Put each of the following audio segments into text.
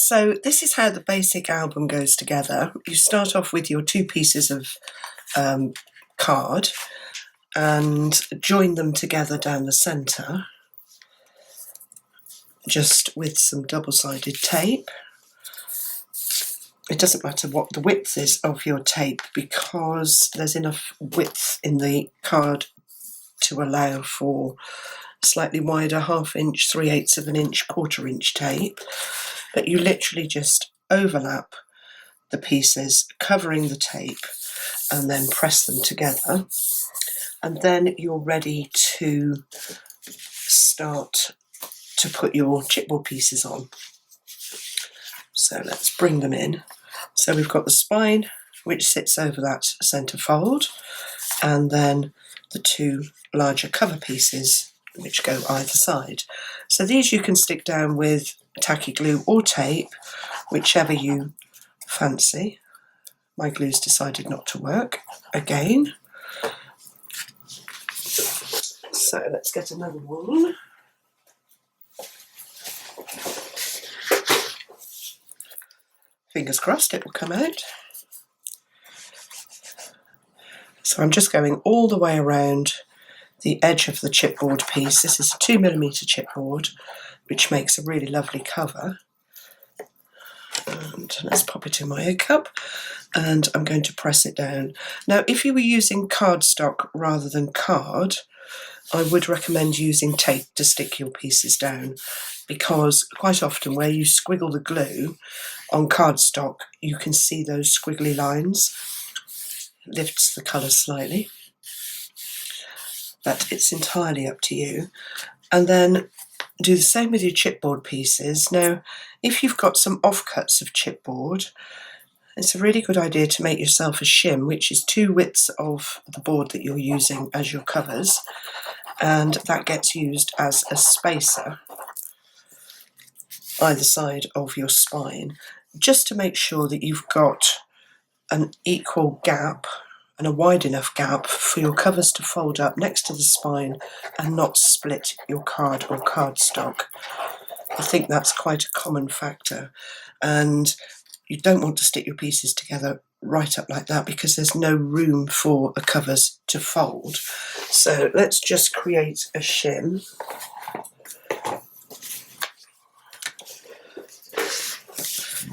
So this is how the basic album goes together. You start off with your 2 pieces of card and join them together down the centre, just with some double-sided tape. It doesn't matter what the width is of your tape because there's enough width in the card to allow for slightly wider 1/2 inch, 3/8 of an inch, 1/4 inch tape. But you literally just overlap the pieces, covering the tape, and then press them together. And then you're ready to start to put your chipboard pieces on. So let's bring them in. So we've got the spine, which sits over that centre fold, and then the 2 larger cover pieces, which go either side. So these you can stick down with tacky glue or tape, whichever you fancy. My glue's decided not to work again. So let's get another one. Fingers crossed it will come out. So I'm just going all the way around the edge of the chipboard piece. This is a 2mm chipboard, which makes a really lovely cover. And let's pop it in my egg cup, and I'm going to press it down. Now, if you were using cardstock rather than card, I would recommend using tape to stick your pieces down, because quite often where you squiggle the glue on cardstock, you can see those squiggly lines. It lifts the colour slightly, but it's entirely up to you. And then do the same with your chipboard pieces. Now, if you've got some offcuts of chipboard, it's a really good idea to make yourself a shim, which is 2 widths of the board that you're using as your covers, and that gets used as a spacer either side of your spine, just to make sure that you've got an equal gap and a wide enough gap for your covers to fold up next to the spine and not split your card or cardstock. I think that's quite a common factor, and you don't want to stick your pieces together right up like that because there's no room for the covers to fold. So let's just create a shim.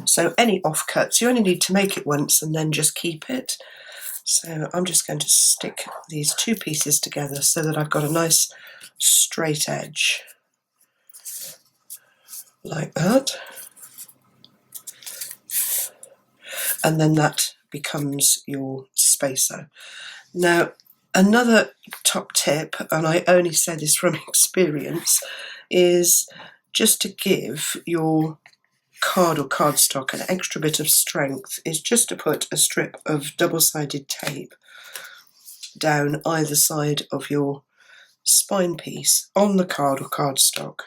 So any offcuts, you only need to make it once and then just keep it. So I'm just going to stick these 2 pieces together so that I've got a nice straight edge, like that. And then that becomes your spacer. Now, another top tip, and I only say this from experience, is just to give your card or cardstock an extra bit of strength, is just to put a strip of double-sided tape down either side of your spine piece on the card or cardstock,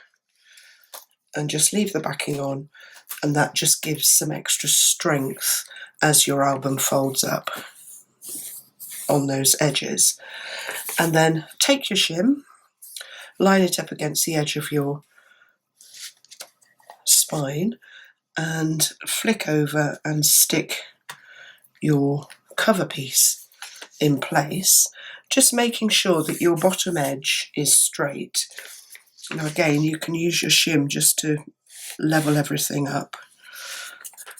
and just leave the backing on, and that just gives some extra strength as your album folds up on those edges. And then take your shim, line it up against the edge of your spine, and flick over and stick your cover piece in place, just making sure that your bottom edge is straight. Now again, you can use your shim just to level everything up,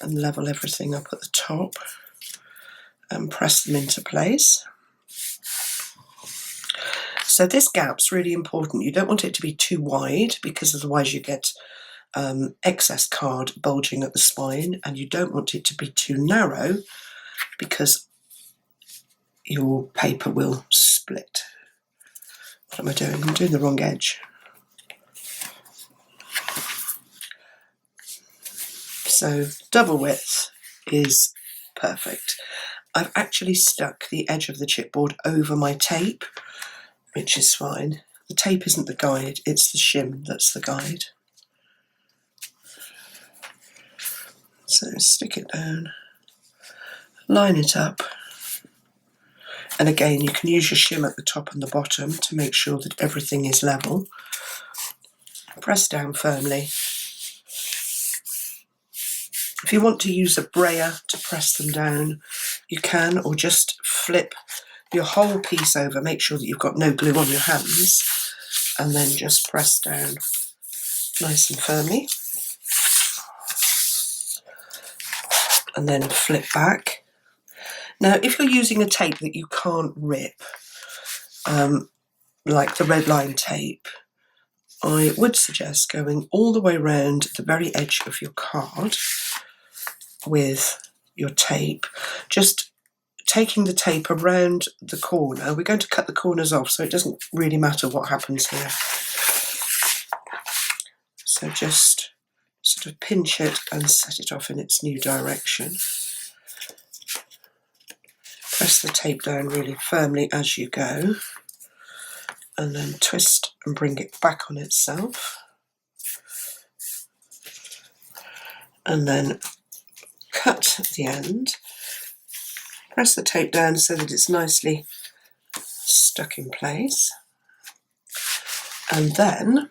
and level everything up at the top and press them into place. So this gap's really important. You don't want it to be too wide because otherwise you get excess card bulging at the spine, and you don't want it to be too narrow because your paper will split. What am I doing? I'm doing the wrong edge. So double width is perfect. I've actually stuck the edge of the chipboard over my tape, which is fine. The tape isn't the guide, it's the shim that's the guide. So stick it down, line it up, and again you can use your shim at the top and the bottom to make sure that everything is level. Press down firmly, If you want to use a brayer to press them down, you can, or just flip your whole piece over. Make sure that you've got no glue on your hands, and then just press down nice and firmly. And then flip back. Now, if you're using a tape that you can't rip, like the red line tape, I would suggest going all the way around the very edge of your card with your tape, just taking the tape around the corner. We're going to cut the corners off, so it doesn't really matter what happens here. So just sort of pinch it and set it off in its new direction. Press the tape down really firmly as you go, and then twist and bring it back on itself. And then cut the end. Press the tape down so that it's nicely stuck in place. And then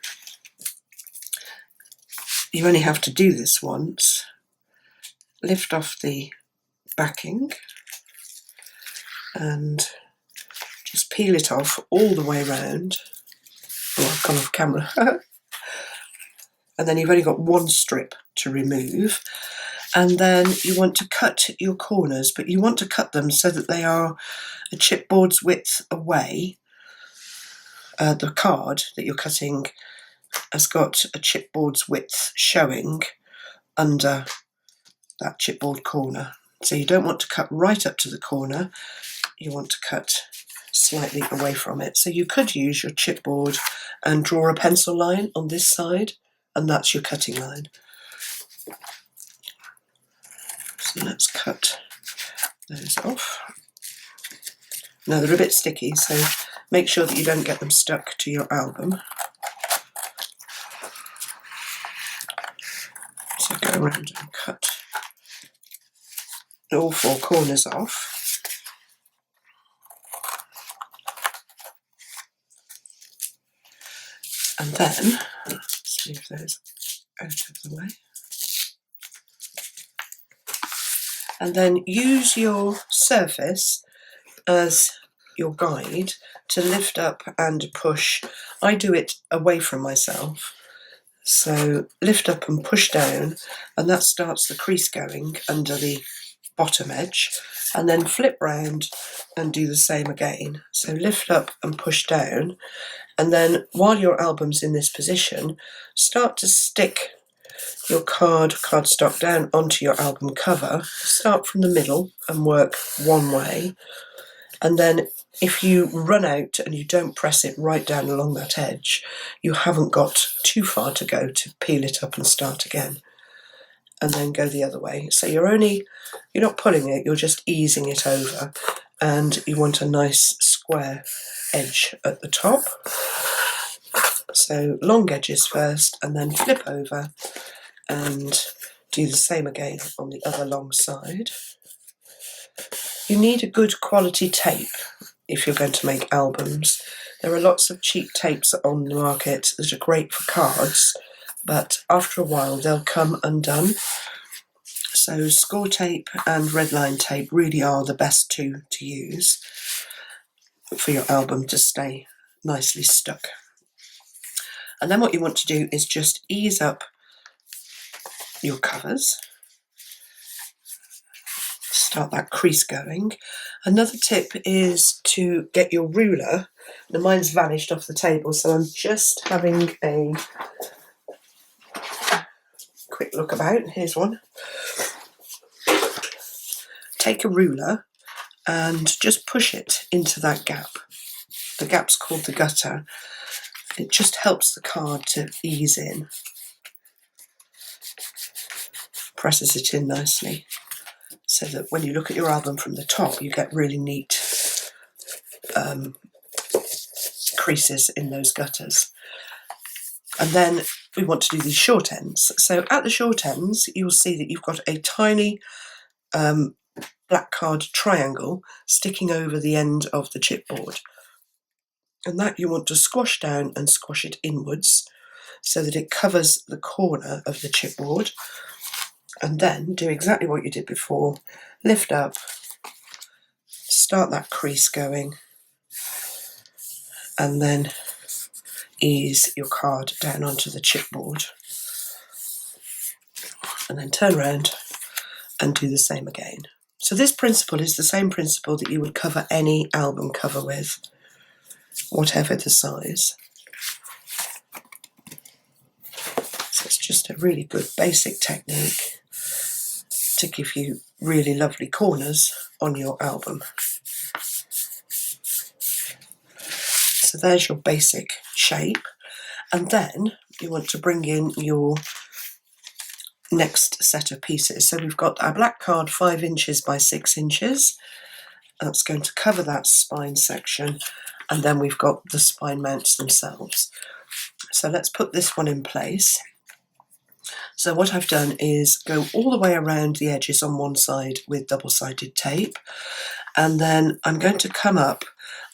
you only have to do this once. Lift off the backing and just peel it off all the way around. Oh, I've gone off camera. And then you've only got one strip to remove. And then you want to cut your corners, but you want to cut them so that they are a chipboard's width away. The card that you're cutting has got a chipboard's width showing under that chipboard corner. So you don't want to cut right up to the corner, you want to cut slightly away from it. So you could use your chipboard and draw a pencil line on this side, and that's your cutting line. So let's cut those off. Now they're a bit sticky, so make sure that you don't get them stuck to your album. So go around and cut all four corners off. And then, let's move those out of the way. And then use your surface as your guide to lift up and push. I do it away from myself. So lift up and push down, and that starts the crease going under the bottom edge, and then flip round and do the same again. So lift up and push down, and then while your album's in this position, start to stick your cardstock down onto your album cover. Start from the middle and work one way, and then if you run out and you don't press it right down along that edge, you haven't got too far to go to peel it up and start again, and then go the other way. So you're not pulling it, you're just easing it over, and you want a nice square edge at the top. So long edges first, and then flip over and do the same again on the other long side. You need a good quality tape if you're going to make albums. There are lots of cheap tapes on the market that are great for cards, but after a while they'll come undone. So score tape and red line tape really are the best two to use for your album to stay nicely stuck. And then what you want to do is just ease up your covers. Start that crease going. Another tip is to get your ruler. Now mine's vanished off the table, so I'm just having a quick look about. Here's one. Take a ruler and just push it into that gap. The gap's called the gutter. It just helps the card to ease in. Presses it in nicely, so that when you look at your album from the top, you get really neat creases in those gutters. And then we want to do these short ends. So at the short ends, you'll see that you've got a tiny black card triangle sticking over the end of the chipboard. And that you want to squash down and squash it inwards so that it covers the corner of the chipboard. And then do exactly what you did before. Lift up, start that crease going, and then ease your card down onto the chipboard. And then turn around and do the same again. So this principle is the same principle that you would cover any album cover with, whatever the size. So it's just a really good basic technique to give you really lovely corners on your album. So there's your basic shape, and then you want to bring in your next set of pieces. So we've got our black card 5 inches by 6 inches. That's going to cover that spine section, and then we've got the spine mounts themselves. So let's put this one in place. So what I've done is go all the way around the edges on one side with double-sided tape, and then I'm going to come up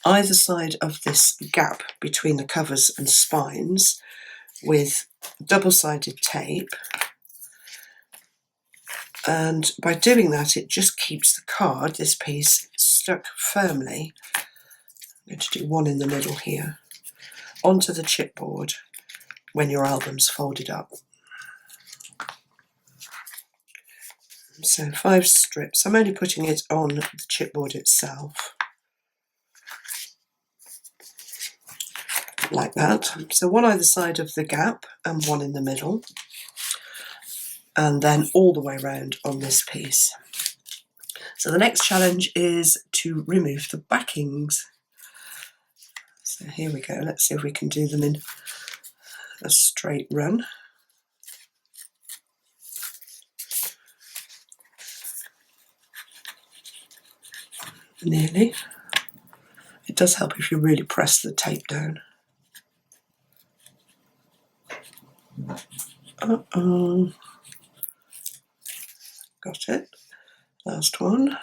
either side of this gap between the covers and spines with double-sided tape, and by doing that it just keeps the card, this piece, stuck firmly. I'm going to do one in the middle here, onto the chipboard when your album's folded up. So 5 strips. I'm only putting it on the chipboard itself, like that. So one either side of the gap and one in the middle, and then all the way around on this piece. So the next challenge is to remove the backings. So here we go. Let's see if we can do them in a straight run. Nearly. It does help if you really press the tape down. Uh-oh. Got it. Last one.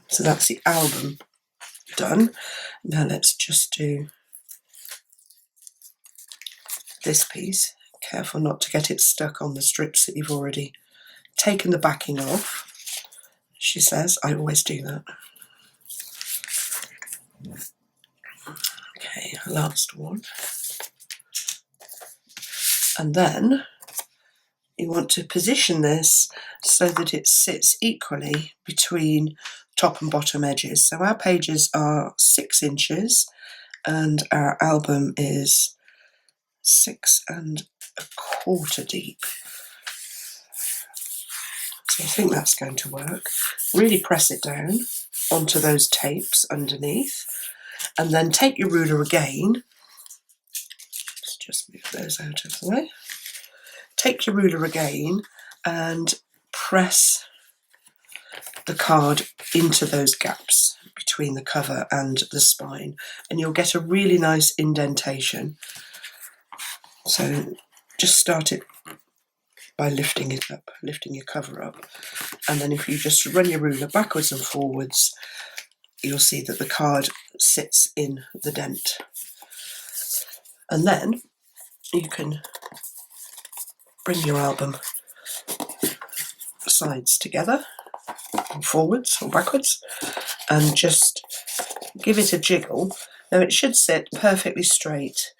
So that's the album done. Now let's just do this piece. Careful not to get it stuck on the strips that you've already taken the backing off. She says, I always do that. Okay, last one. And then you want to position this so that it sits equally between top and bottom edges. So our pages are 6 inches and our album is 6 1/4 deep. So I think that's going to work. Really press it down onto those tapes underneath, and then take your ruler again. Let's just move those out of the way. Take your ruler again and press the card into those gaps between the cover and the spine, and you'll get a really nice indentation. So just start it by lifting it up, lifting your cover up, and then if you just run your ruler backwards and forwards, you'll see that the card sits in the dent. And then you can bring your album sides together, or forwards or backwards, and just give it a jiggle. Now it should sit perfectly straight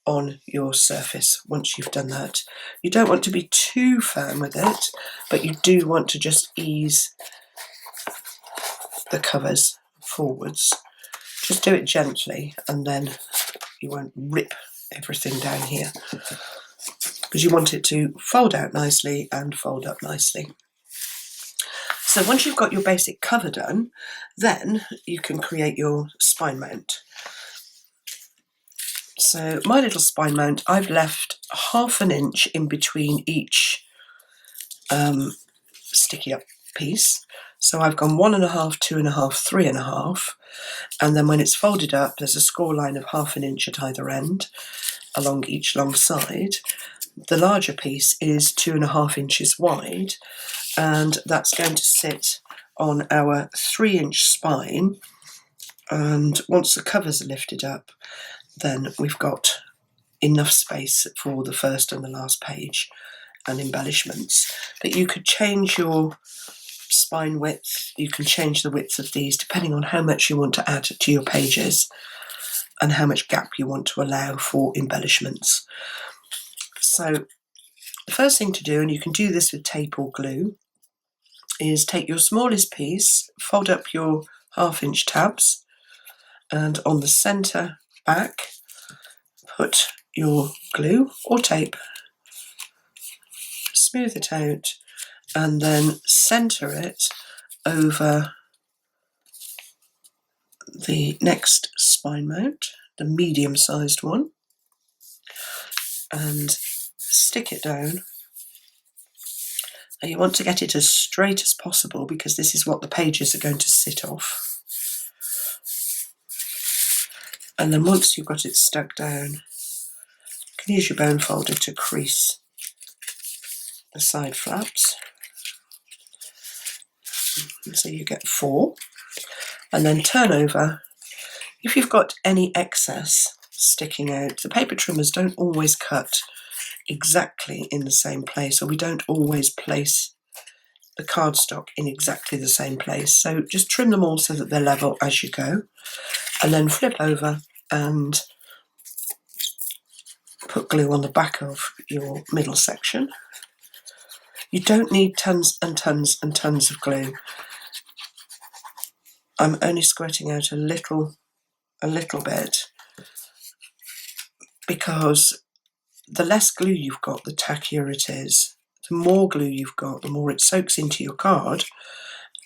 on your surface once you've done that. You don't want to be too firm with it, but you do want to just ease the covers forwards. Just do it gently, and then you won't rip everything down here, because you want it to fold out nicely and fold up nicely. So once you've got your basic cover done, then you can create your spine mount. So my little spine mount, I've left 1/2 inch in between each sticky up piece. So I've gone 1.5, 2.5, 3.5, and then when it's folded up, there's a score line of 1/2 inch at either end along each long side. The larger piece is 2.5 inches wide, and that's going to sit on our 3-inch spine. And once the covers are lifted up, then we've got enough space for the first and the last page and embellishments. But you could change your spine width, you can change the width of these depending on how much you want to add to your pages and how much gap you want to allow for embellishments. So the first thing to do, and you can do this with tape or glue, is take your smallest piece, fold up your 1/2 inch tabs, and on the centre back put your glue or tape, smooth it out, and then centre it over the next spine mount, the medium-sized one, and stick it down. Now you want to get it as straight as possible because this is what the pages are going to sit off. And then once you've got it stuck down, you can use your bone folder to crease the side flaps. So you get 4. And then turn over. If you've got any excess sticking out, the paper trimmers don't always cut exactly in the same place, or we don't always place the cardstock in exactly the same place. So just trim them all so that they're level as you go, and then flip over and put glue on the back of your middle section. You don't need tons and tons and tons of glue. I'm only squirting out a little bit, because the less glue you've got, the tackier it is. The more glue you've got, the more it soaks into your card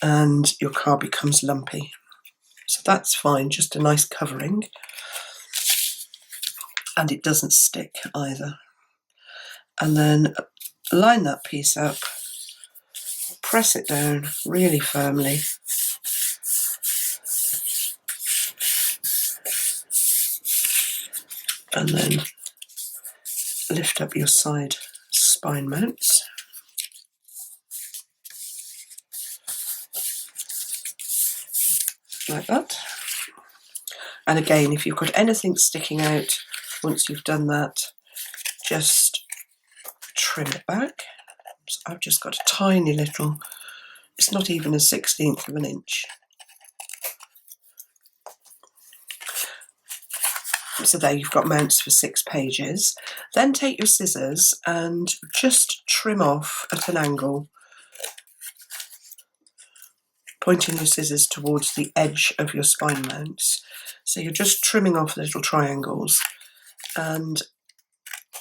and your card becomes lumpy. So that's fine, just a nice covering. And it doesn't stick either. And then line that piece up, press it down really firmly. And then lift up your side spine mounts. Like that. And again, if you've got anything sticking out, once you've done that, just trim it back. So I've just got a tiny little, it's not even a 1/16 of an inch. So there you've got mounts for 6 pages. Then take your scissors and just trim off at an angle, pointing your scissors towards the edge of your spine mounts. So you're just trimming off little triangles, and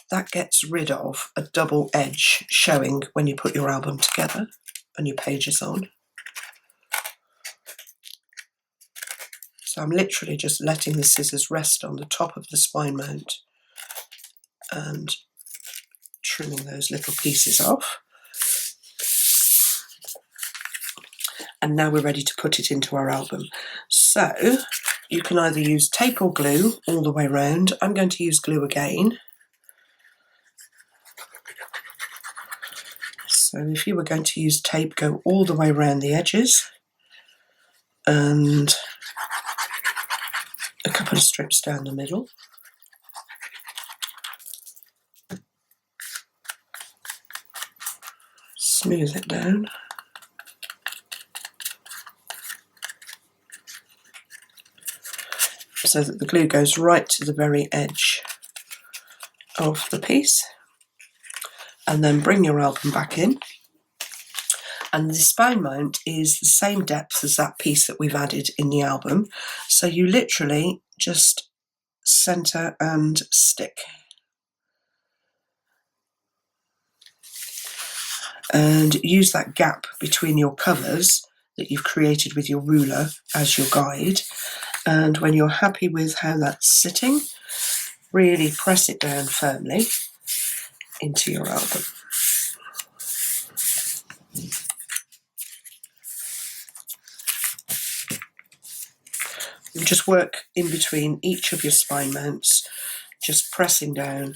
that gets rid of a double edge showing when you put your album together and your pages on. So I'm literally just letting the scissors rest on the top of the spine mount and trimming those little pieces off. And now we're ready to put it into our album. So you can either use tape or glue all the way around. I'm going to use glue again. So if you were going to use tape, go all the way around the edges and a couple of strips down the middle. Smooth it down. So that the glue goes right to the very edge of the piece. And then bring your album back in. And the spine mount is the same depth as that piece that we've added in the album. So you literally just centre and stick. And use that gap between your covers that you've created with your ruler as your guide. And when you're happy with how that's sitting, really press it down firmly into your album. And just work in between each of your spine mounts, just pressing down,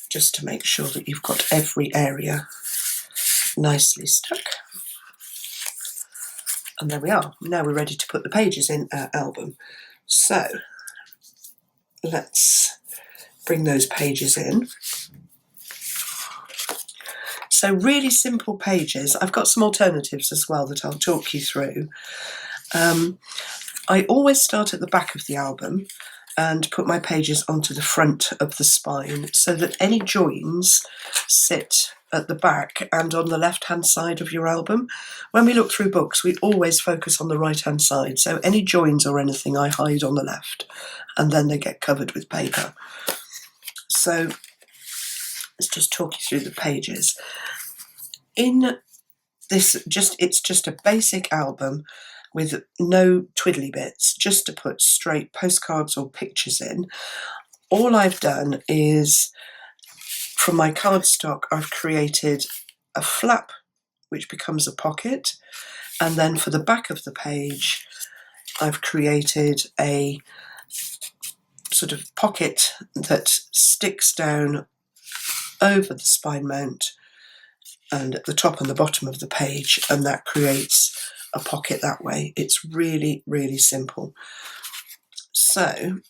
just to make sure that you've got every area nicely stuck. And there we are. Now we're ready to put the pages in our album. So let's bring those pages in. So really simple pages. I've got some alternatives as well that I'll talk you through. I always start at the back of the album and put my pages onto the front of the spine so that any joins sit at the back and on the left-hand side of your album. When we look through books, we always focus on the right-hand side, so any joins or anything I hide on the left, and then they get covered with paper. So let's just talk you through the pages. In this, it's just a basic album with no twiddly bits, just to put straight postcards or pictures in. All I've done is, from my cardstock, I've created a flap which becomes a pocket, and then for the back of the page I've created a sort of pocket that sticks down over the spine mount and at the top and the bottom of the page, and that creates a pocket that way. It's really, really simple. So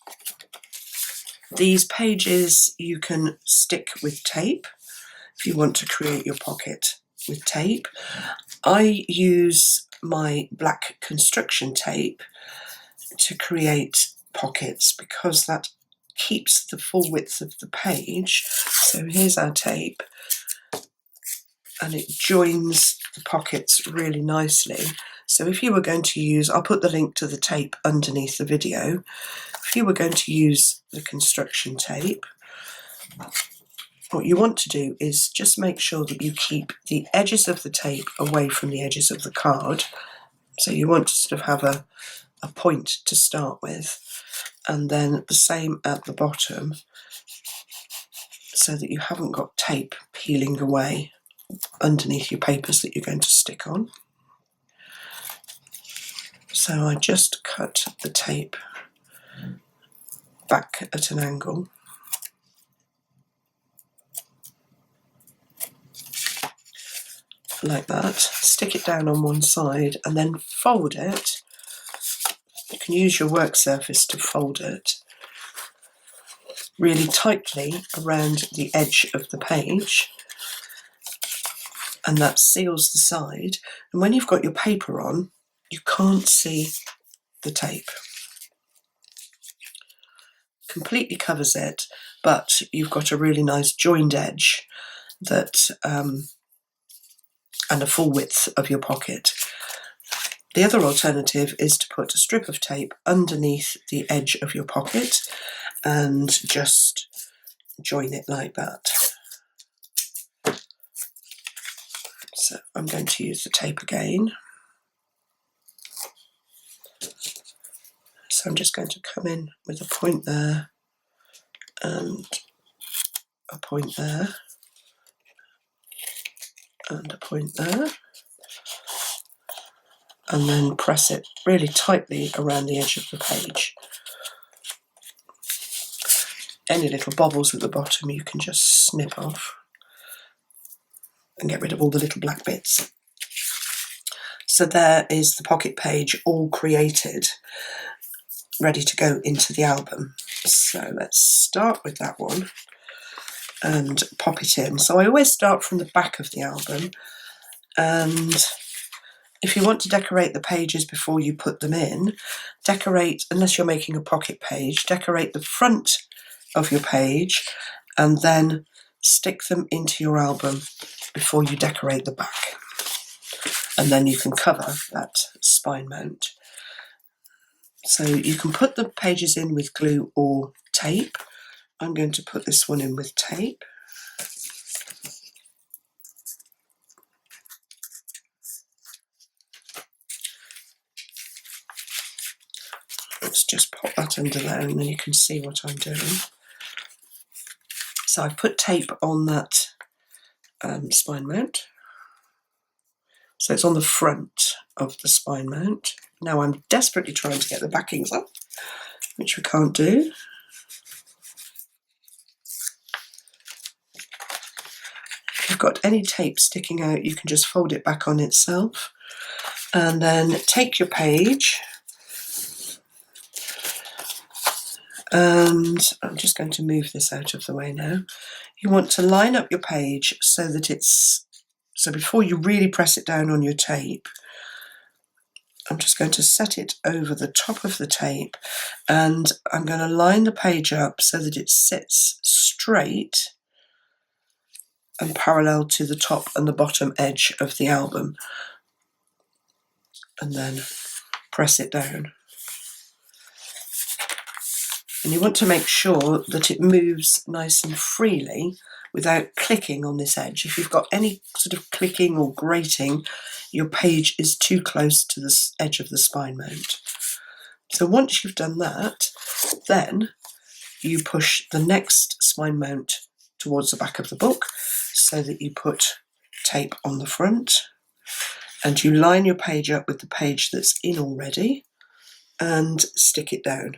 these pages you can stick with tape if you want to create your pocket with tape. I use my black construction tape to create pockets because that keeps the full width of the page. So here's our tape, and it joins the pockets really nicely. So if you were going to use, I'll put the link to the tape underneath the video. If you were going to use the construction tape, what you want to do is just make sure that you keep the edges of the tape away from the edges of the card. So you want to sort of have a point to start with, and then the same at the bottom, so that you haven't got tape peeling away underneath your papers that you're going to stick on. So I just cut the tape back at an angle. Like that. Stick it down on one side and then fold it. You can use your work surface to fold it really tightly around the edge of the page, and that seals the side. And when you've got your paper on, you can't see the tape. Completely covers it, but you've got a really nice joined edge that and a full width of your pocket. The other alternative is to put a strip of tape underneath the edge of your pocket and just join it like that. So I'm going to use the tape again. So I'm just going to come in with a point there and a point there and a point there, and then press it really tightly around the edge of the page. Any little bobbles at the bottom you can just snip off and get rid of all the little black bits. So there is the pocket page all created, ready to go into the album. So let's start with that one and pop it in. So I always start from the back of the album, and if you want to decorate the pages before you put them in, decorate, unless you're making a pocket page, decorate the front of your page and then stick them into your album before you decorate the back. And then you can cover that spine mount. So you can put the pages in with glue or tape. I'm going to put this one in with tape. Let's just pop that under there and then you can see what I'm doing. So I've put tape on that spine mount. So it's on the front of the spine mount. Now I'm desperately trying to get the backings up, which we can't do. If you've got any tape sticking out, you can just fold it back on itself. And then take your page And I'm just going to move this out of the way now. You want to line up your page so that so before you really press it down on your tape, I'm just going to set it over the top of the tape, and I'm going to line the page up so that it sits straight and parallel to the top and the bottom edge of the album, and then press it down. And you want to make sure that it moves nice and freely without clicking on this edge. If you've got any sort of clicking or grating, your page is too close to the edge of the spine mount. So once you've done that, then you push the next spine mount towards the back of the book so that you put tape on the front, and you line your page up with the page that's in already and stick it down.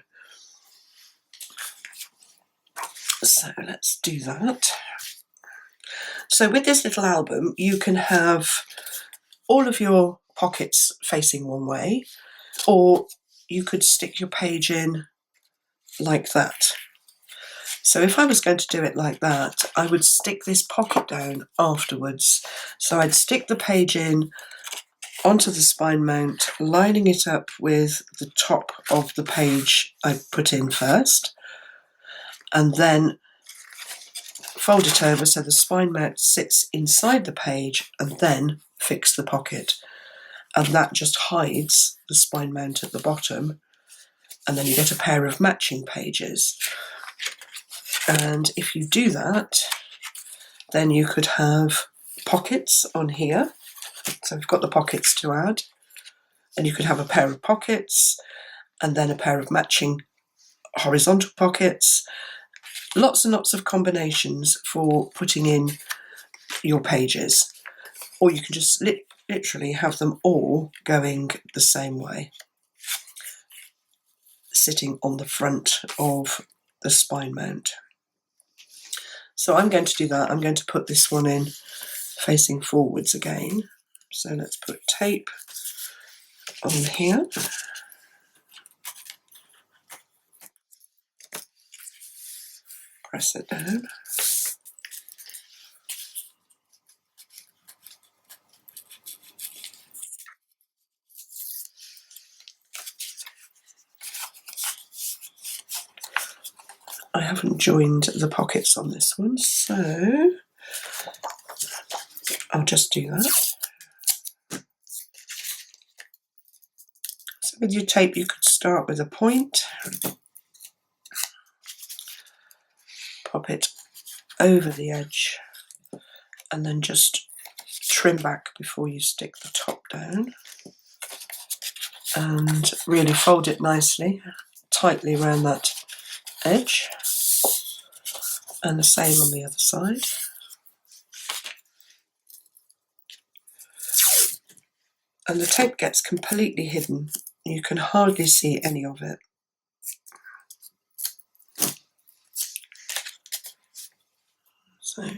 So let's do that. So with this little album, you can have all of your pockets facing one way, or you could stick your page in like that. So if I was going to do it like that, I would stick this pocket down afterwards. So I'd stick the page in onto the spine mount, lining it up with the top of the page I put in first, and then fold it over so the spine mount sits inside the page, and then fix the pocket. And that just hides the spine mount at the bottom, and then you get a pair of matching pages. And if you do that, then you could have pockets on here. So we've got the pockets to add, and you could have a pair of pockets and then a pair of matching horizontal pockets. Lots and lots of combinations for putting in your pages, or you can just literally have them all going the same way, sitting on the front of the spine mount. So I'm going to do that. I'm going to put this one in facing forwards again. So let's put tape on here. Press it down. I haven't joined the pockets on this one, so I'll just do that. So with your tape, you could start with a point, pop it over the edge, and then just trim back before you stick the top down, and really fold it nicely, tightly around that edge, and the same on the other side. And the tape gets completely hidden. You can hardly see any of it. So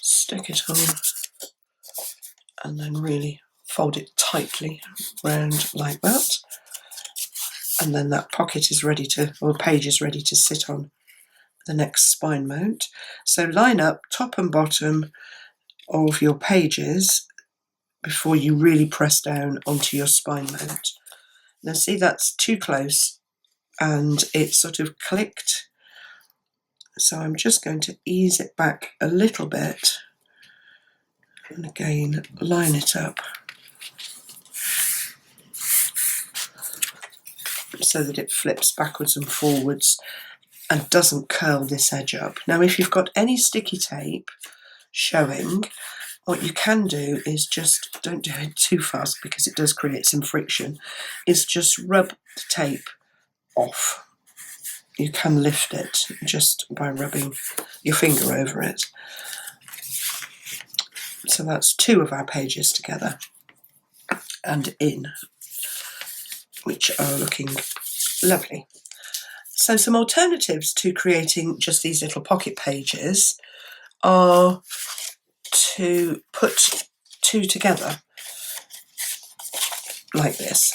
stick it on and then really fold it tightly round like that. And then that pocket is ready to, or page is ready to sit on the next spine mount. So line up top and bottom of your pages before you really press down onto your spine mount. Now see, that's too close and it sort of clicked. So I'm just going to ease it back a little bit and again line it up so that it flips backwards and forwards and doesn't curl this edge up. Now if you've got any sticky tape showing, what you can do is just, don't do it too fast because it does create some friction, is just rub the tape off. You can lift it just by rubbing your finger over it. So that's two of our pages together and in, which are looking lovely. So some alternatives to creating just these little pocket pages are to put two together like this.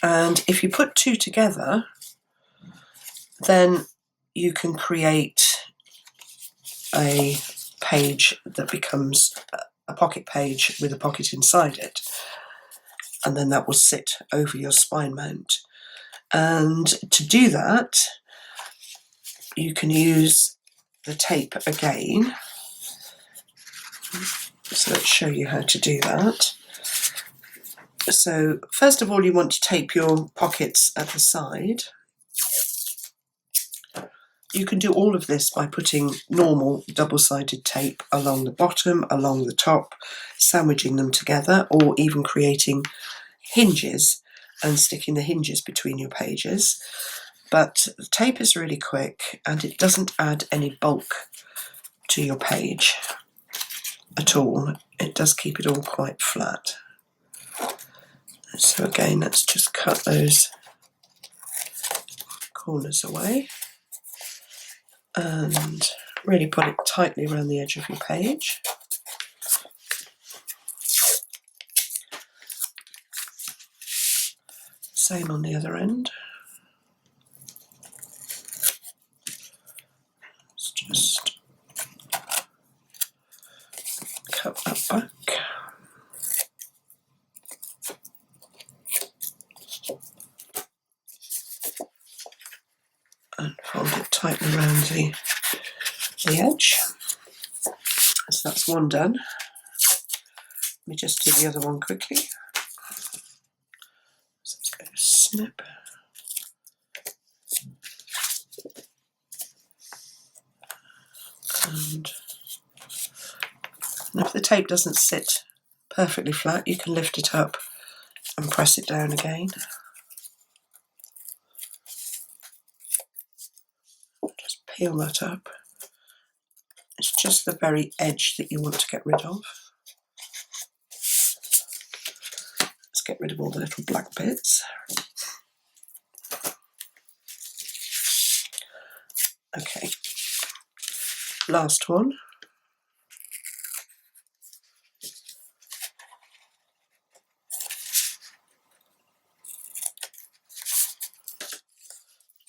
And if you put two together, then you can create a page that becomes a pocket page with a pocket inside it, and then that will sit over your spine mount. And to do that, you can use the tape again. So let's show you how to do that. So first of all, you want to tape your pockets at the side. You can do all of this by putting normal double-sided tape along the bottom, along the top, sandwiching them together, or even creating hinges and sticking the hinges between your pages. But the tape is really quick and it doesn't add any bulk to your page at all. It does keep it all quite flat. So again, let's just cut those corners away and really put it tightly around the edge of your page. Same on the other end. Let's just cut that back. And fold it tightly around the edge. So that's one done. Let me just do the other one quickly. So let's go snip. And if the tape doesn't sit perfectly flat, you can lift it up and press it down again. Just peel that up. It's just the very edge that you want to get rid of. Let's get rid of all the little black bits. Okay, last one.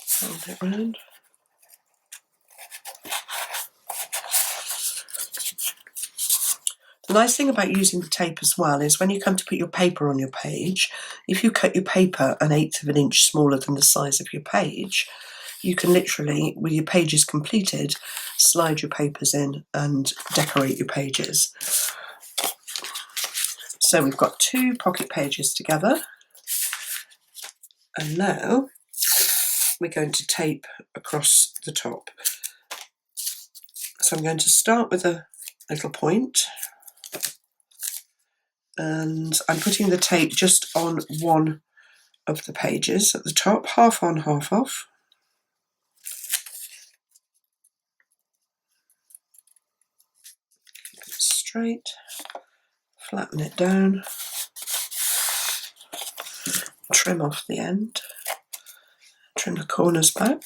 Fold it round. The nice thing about using the tape as well is when you come to put your paper on your page, if you cut your paper 1/8 of an inch smaller than the size of your page, you can literally, with your pages completed, slide your papers in and decorate your pages. So we've got 2 pocket pages together, and now we're going to tape across the top. So I'm going to start with a little point, and I'm putting the tape just on one of the pages at the top, half on, half off. Keep it straight, flatten it down, trim off the end, trim the corners back,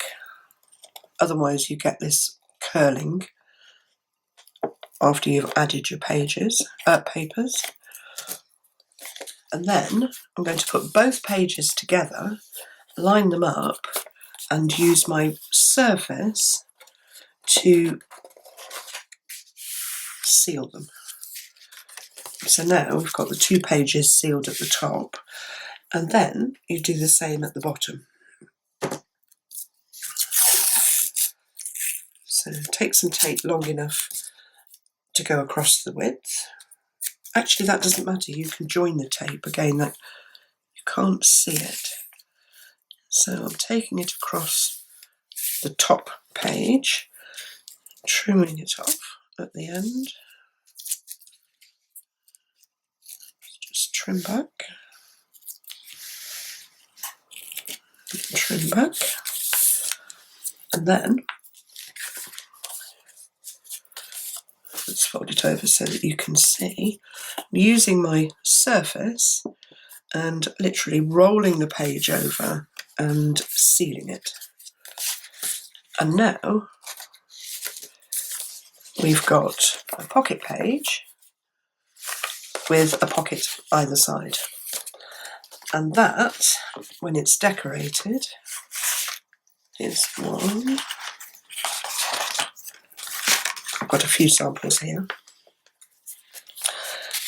otherwise you get this curling after you've added your papers. And then I'm going to put both pages together, line them up, and use my surface to seal them. So now we've got the 2 pages sealed at the top, and then you do the same at the bottom. So take some tape long enough to go across the width. Actually, that doesn't matter, you can join the tape again, that you can't see it. So I'm taking it across the top page, trimming it off at the end. Just trim back, trim back, and then let's fold it over so that you can see. I'm using my surface and literally rolling the page over and sealing it. And now we've got a pocket page with a pocket either side. And that, when it's decorated, Here's one. I've got a few samples here.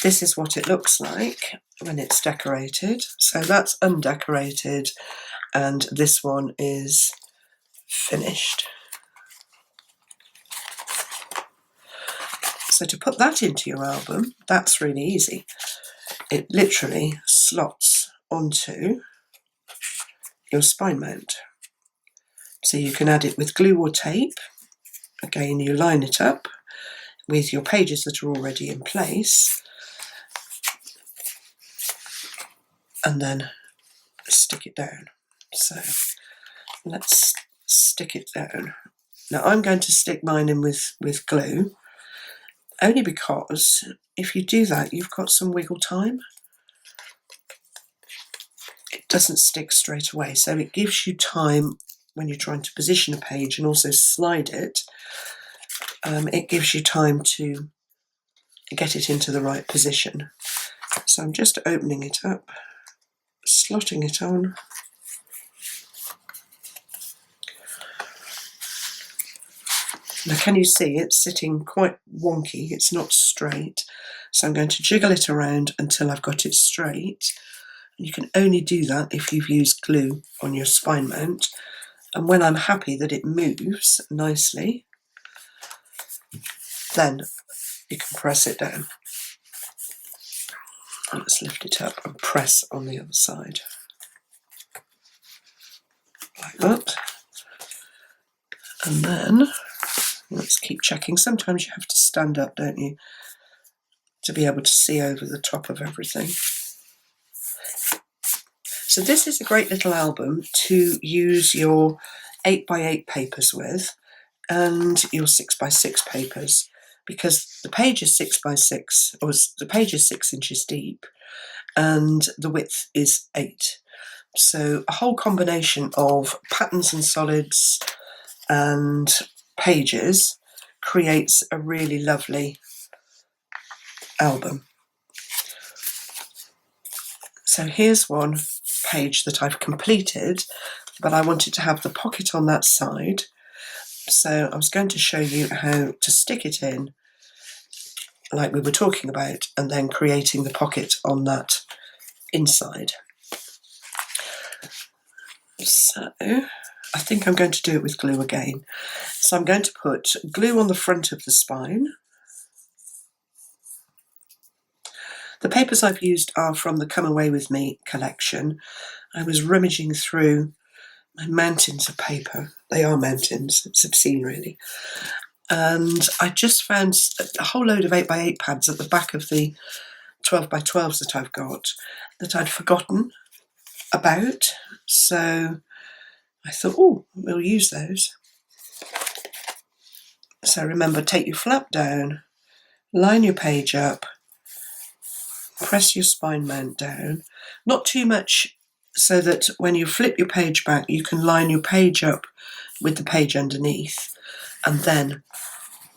This is what it looks like when it's decorated. So that's undecorated, and this one is finished. So to put that into your album, that's really easy. It literally slots onto your spine mount. So you can add it with glue or tape. Again, you line it up with your pages that are already in place, and then stick it down. So let's stick it down. Now I'm going to stick mine in with glue, only because if you do that, you've got some wiggle time. It doesn't stick straight away, so it gives you time when you're trying to position a page and also slide it. It gives you time to get it into the right position. So I'm just opening it up, slotting it on. Now can you see it's sitting quite wonky, it's not straight. So I'm going to jiggle it around until I've got it straight. And you can only do that if you've used glue on your spine mount. And when I'm happy that it moves nicely, then you can press it down. And let's lift it up and press on the other side. Like that. And then, let's keep checking. Sometimes you have to stand up, don't you, to be able to see over the top of everything. So this is a great little album to use your 8x8 papers with and your 6x6 papers, because the page is 6x6, or the page is 6 inches deep, and the width is 8. So a whole combination of patterns and solids and pages creates a really lovely album. So here's one page that I've completed, but I wanted to have the pocket on that side. So I was going to show you how to stick it in, like we were talking about, and then creating the pocket on that inside. So I think I'm going to do it with glue again. So I'm going to put glue on the front of the spine. The papers I've used are from the Come Away With Me collection. I was rummaging through my mountains of paper. They are mountains, it's obscene really. And I just found a whole load of 8x8 pads at the back of the 12x12s that I've got that I'd forgotten about. So I thought, oh, we'll use those. So remember, take your flap down, line your page up, press your spine mount down, not too much so that when you flip your page back you can line your page up with the page underneath, and then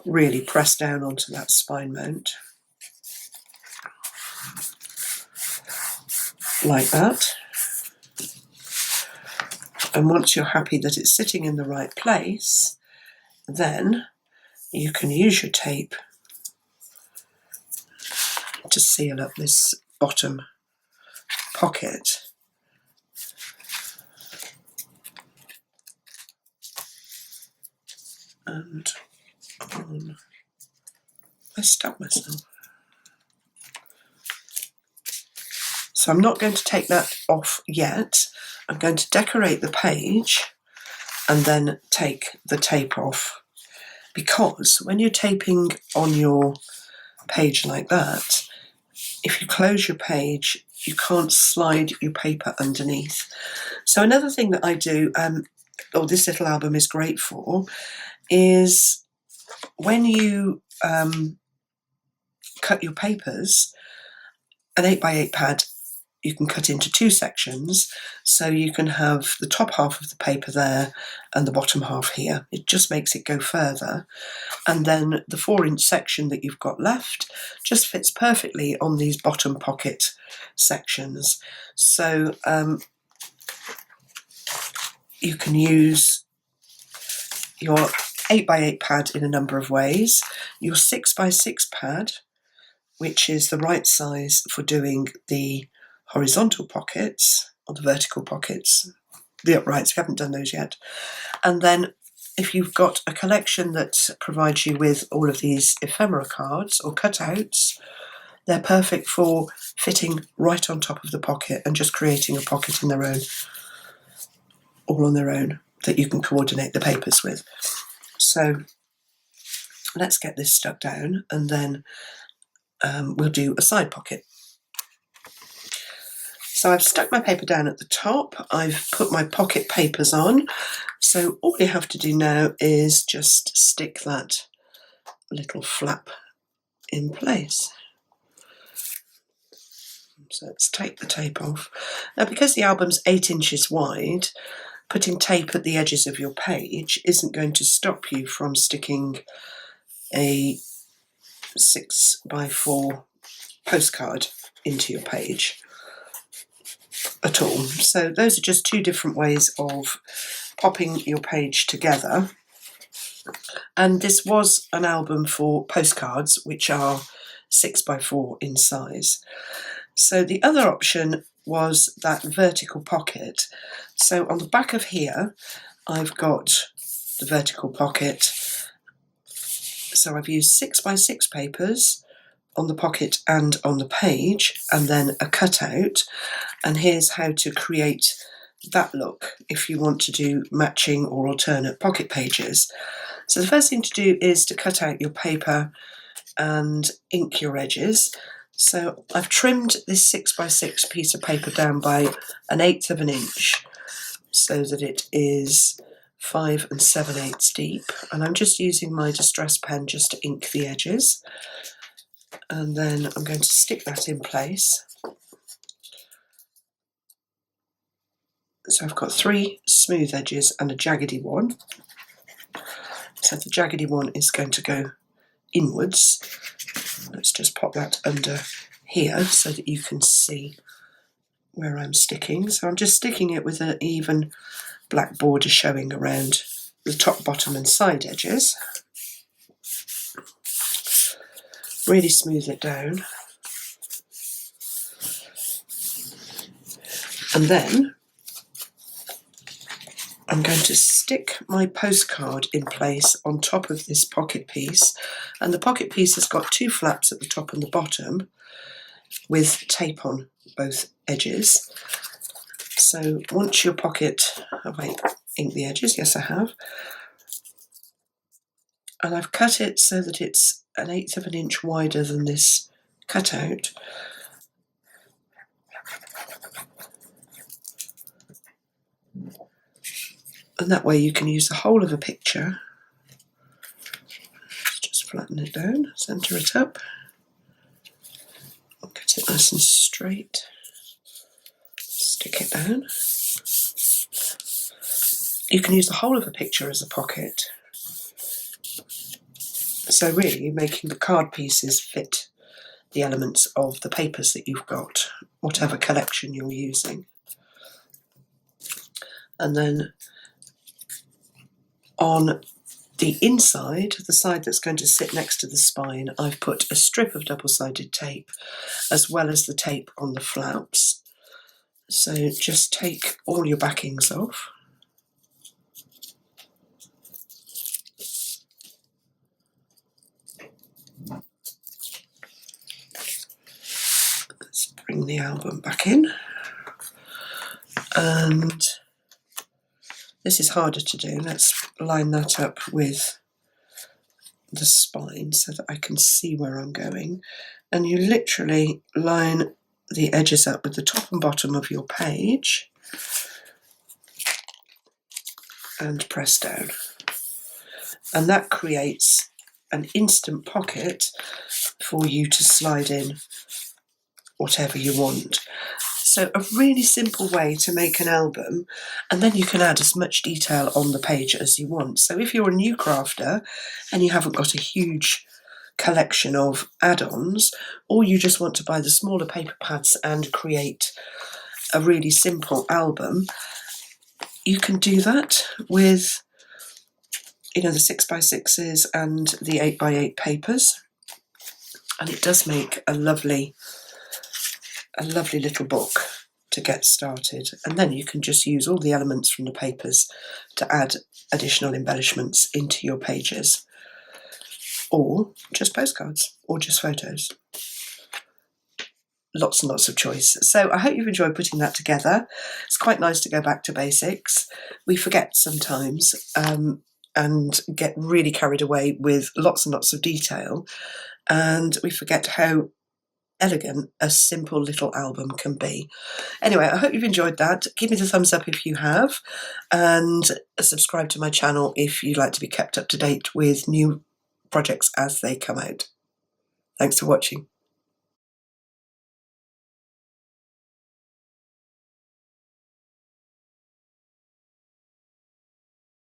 really press down onto that spine mount like that. And once you're happy that it's sitting in the right place, then you can use your tape to seal up this bottom pocket. And I stuck myself. So I'm not going to take that off yet. I'm going to decorate the page and then take the tape off, because when you're taping on your page like that, if you close your page, you can't slide your paper underneath. So another thing that I do, or this little album is great for, is when you cut your papers, an 8x8 pad you can cut into 2 sections, so you can have the top half of the paper there and the bottom half here. It just makes it go further, and then the 4-inch section that you've got left just fits perfectly on these bottom pocket sections. So you can use your 8x8 pad in a number of ways, your 6x6 pad, which is the right size for doing the horizontal pockets or the vertical pockets, the uprights, we haven't done those yet. And then if you've got a collection that provides you with all of these ephemera cards or cutouts, they're perfect for fitting right on top of the pocket and just creating a pocket in their own, all on their own, that you can coordinate the papers with. So let's get this stuck down, and then we'll do a side pocket. So I've stuck my paper down at the top, I've put my pocket papers on, so all you have to do now is just stick that little flap in place. So let's take the tape off. Now, because the album's 8 inches wide, putting tape at the edges of your page isn't going to stop you from sticking a 6x4 postcard into your page at all. So those are just two different ways of popping your page together. And this was an album for postcards, which are 6x4 in size. So the other option was that vertical pocket. So on the back of here, I've got the vertical pocket. So I've used 6x6 papers on the pocket and on the page, and then a cutout. And here's how to create that look if you want to do matching or alternate pocket pages. So the first thing to do is to cut out your paper and ink your edges. So I've trimmed this 6x6 piece of paper down by 1/8 of an inch so that it is 5 7/8 deep, and I'm just using my distress pen just to ink the edges, and then I'm going to stick that in place. So I've got 3 smooth edges and a jaggedy one. So the jaggedy one is going to go inwards. Let's just pop that under here so that you can see where I'm sticking. So I'm just sticking it with an even black border showing around the top, bottom and side edges. Really smooth it down. And then I'm going to stick my postcard in place on top of this pocket piece, and the pocket piece has got 2 flaps at the top and the bottom with tape on both edges. So once your pocket, have I inked the edges? Yes, I have. And I've cut it so that it's 1/8 of an inch wider than this cutout. And that way you can use the whole of a picture. Just flatten it down, centre it up, get it nice and straight, stick it down. You can use the whole of a picture as a pocket. So really you're making the card pieces fit the elements of the papers that you've got, whatever collection you're using. And then on the inside, the side that's going to sit next to the spine, I've put a strip of double-sided tape as well as the tape on the flaps. So just take all your backings off. Let's bring the album back in. And this is harder to do. Let's line that up with the spine so that I can see where I'm going. And you literally line the edges up with the top and bottom of your page and press down. And that creates an instant pocket for you to slide in whatever you want. So a really simple way to make an album, and then you can add as much detail on the page as you want. So if you're a new crafter and you haven't got a huge collection of add-ons, or you just want to buy the smaller paper pads and create a really simple album, you can do that with the 6x6s and the 8x8 papers, and it does make a lovely little book to get started. And then you can just use all the elements from the papers to add additional embellishments into your pages, or just postcards, or just photos. Lots and lots of choice. So I hope you've enjoyed putting that together. It's quite nice to go back to basics. We forget sometimes and get really carried away with lots and lots of detail, and we forget how elegant a simple little album can be. Anyway, I hope you've enjoyed that. Give me the thumbs up if you have, and subscribe to my channel if you'd like to be kept up to date with new projects as they come out. Thanks for watching.